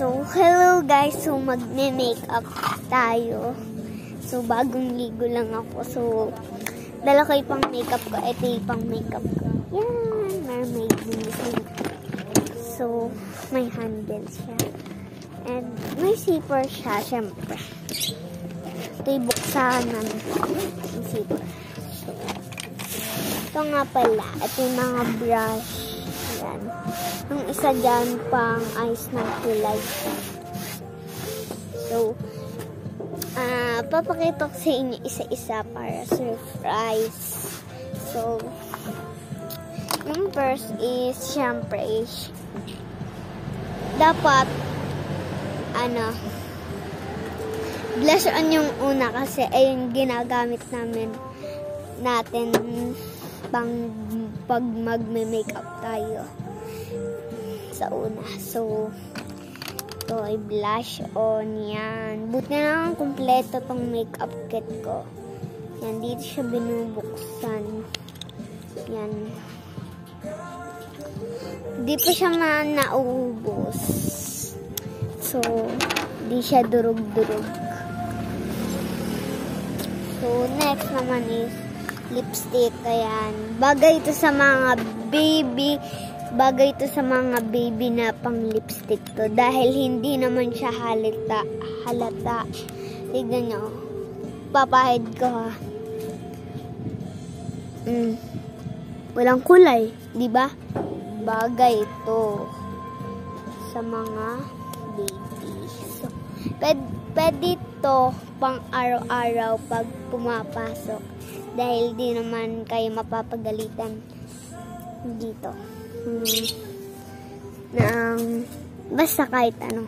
So, hello guys. So, magme-makeup tayo. So, bagong ligo lang ako. So, dala ko yung pang makeup ko. Ito yung pang makeup ko. Yan, mermaid music. So, may handle siya. And, may zipper siya, syempre. Ito yung buksanan. Yung zipper. So, ito nga pala. Ito yung mga brush. Yan. Yung isa dyan, pang eyes ng kulay. So, papakita ko sa inyo isa-isa para surprise. So, yung first is, syempre, dapat, blush on yung una kasi ay yung ginagamit natin pag magme-makeup tayo sa una. So, ito ay blush on yan. Buti na lang kumpleto tong makeup kit ko. Yan, dito siya binubuksan. Yan. Di pa siya nauubos. So, di siya durug-durug. So, next naman is lipstick. Ayan. Bagay ito sa mga baby. Bagay ito sa mga baby na pang lipstick to. Dahil hindi naman siya halata. Tignan nyo. Papahid ko ha. Walang kulay. Diba? Bagay ito sa mga baby. So, pwede ito pang araw-araw pag pumapasok. Dahil di naman kayo mapapagalitan dito. Basta kahit ano.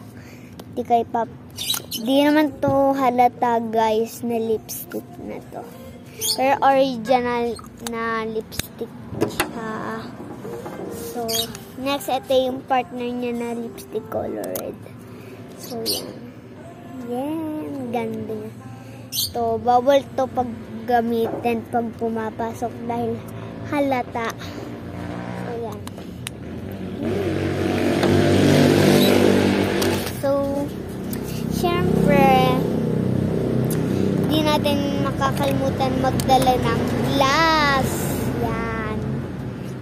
Di naman to halata guys na lipstick na to. Pero original na lipstick siya. So, next, ito yung partner niya na lipstick color red. So, yan. Yan. Ganda niya. So, bawal to pag gamitin pag pumapasok dahil halata. So, yan. So, syempre, di natin makakalimutan magdala ng glass. Yan.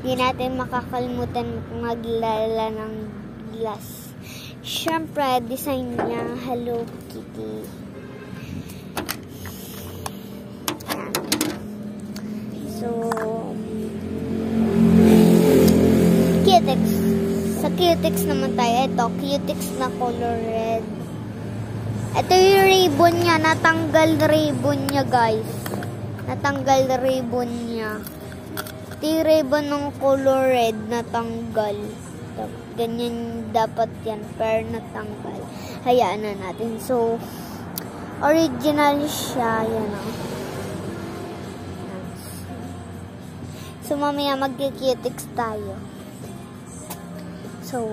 Di natin makakalimutan magdala ng glass. Syempre, design niya Hello Kitty. Yan. So, Cutex. Sa Cutex naman tayo. Ito, Cutex na color red. Ito yung ribbon niya. Natanggal ribbon niya, guys. Natanggal ribbon niya. Ito yung ribbon ng color red. Natanggal. Ganyan dapat yan. Pero natanggal. Hayaan na natin. So, original siya. Yan o. So, mamaya mag-Cutex tayo. So,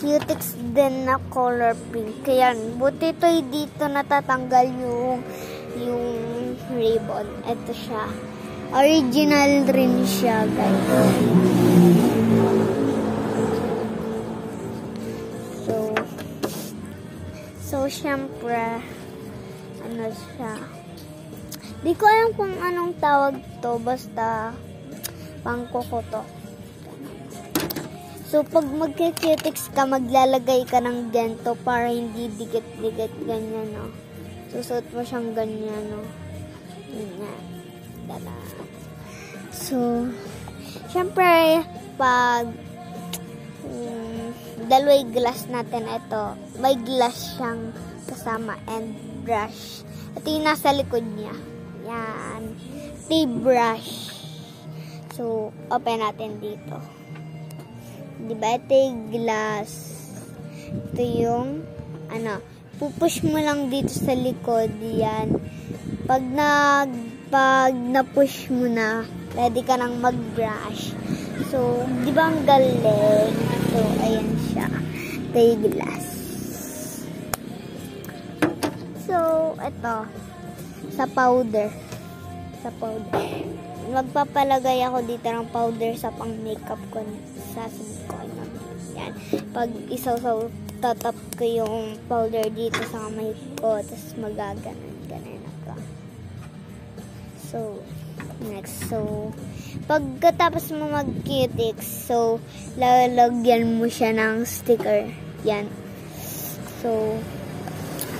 Cutex din na color pink. Kaya, buti ito dito natatanggal yung ribbon. Ito siya. Original rin siya, guys. So, syempre, ano siya. Di ko alam kung anong tawag to. Basta, pangkukuto. So, pag magka-Cutex ka, maglalagay ka ng ganito para hindi dikit-dikit ganyan, no? Susuot mo siyang ganyan, no? Ganyan. Tada. So, syempre, pag dalaway glass natin, ito, may glass siyang kasama and brush. Ito yung nasa likod niya. Yan. Ito yung brush. So, open natin dito. Diba? Ito yung glass. Ito yung, pupush mo lang dito sa likod. Yan. Pag na-push mo na, pwede ka nang mag-brush. So, diba ang galing? So, ayan siya. Ito yung glass. So, ito. Sa powder. Magpapalagay ako dito ng powder sa pang makeup ko sa silikon. Yan. Pag isaw-saw, tatap ko yung powder dito sa kamay ko, tapos magaganon-ganon ako. So, next. So, pagkatapos mo mag-cutics, so, lalagyan mo siya ng sticker. Yan. So,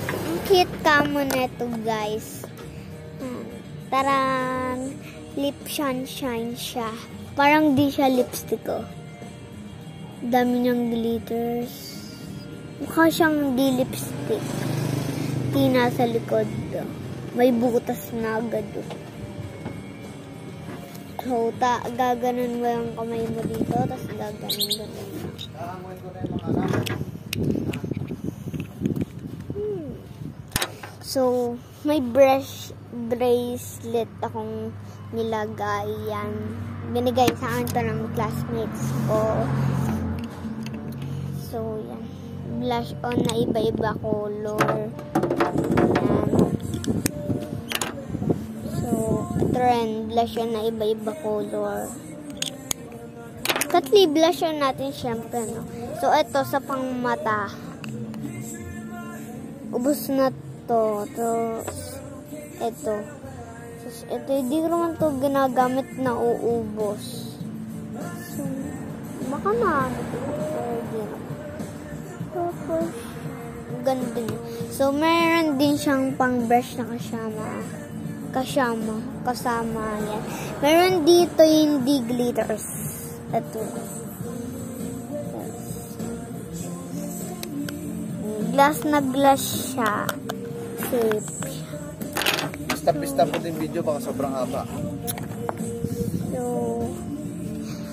ang cute camo neto, guys. Tarang, lip shine siya. Parang di siya lipstick, oh. Dami niyang glitters. Mukha siyang di lipstick. Tina sa likod, oh. May butas na agad, oh. So, gaganon mo yung kamay mo dito, tapos gaganon. So, may bracelet akong nilagay. Yan. Binigay sa akin to ng classmates ko. So, yan. Blush on na iba-iba color. Yan. So, trend. Blush on na iba-iba color. Katli blush on natin syempre, no? So, ito sa pangmata. Ubus na to. Tapos, ito. Ito, hindi ko naman to ginagamit na uubos. So, baka tapos, ganun din. So, meron din siyang pang brush na kasama. Yan. Meron dito yung hindi glitters. Ito. Glass na glass siya. Safe. Pista po din video, baka sobrang haba.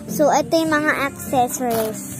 So, ito yung mga accessories.